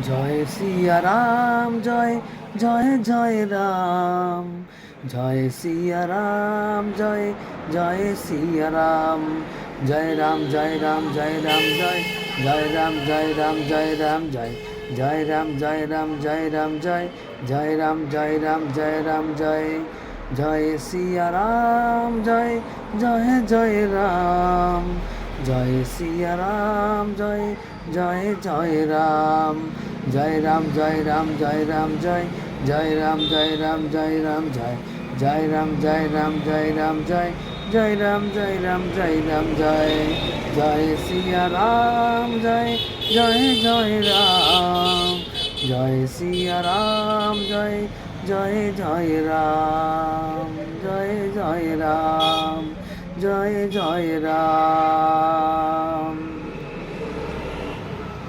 জয় সিয়া Ram, জয় জয় জয় Ram, জয় সিয়া Ram, জয় জয় সিয়া Ram, জয় Ram জয় Ram জয় Ram জয়, জয় Ram জয় Ram জয় Ram জয়, জয় Ram জয় Ram জয় Ram জয়, জয় Ram জয় Ram জয় Ram জয়, জয় সিয়া Ram, জয় জয় জয় Ram, জয় সিয়া Ram, জয় জয় জয় Ram, জয় Ram জয় Ram জয় Ram জয়, জয় Ram জয় Ram জয় Ram জয়, জয় Ram জয় Ram জয় Ram জয়, জয় Ram জয় Ram জয় Ram জয়, জয় সিয়া Ram, জয় জয় জয় Ram, জয় সিয়া Ram, জয় জয় জয় Ram, জয় জয় Ram, জয় জয় Ram.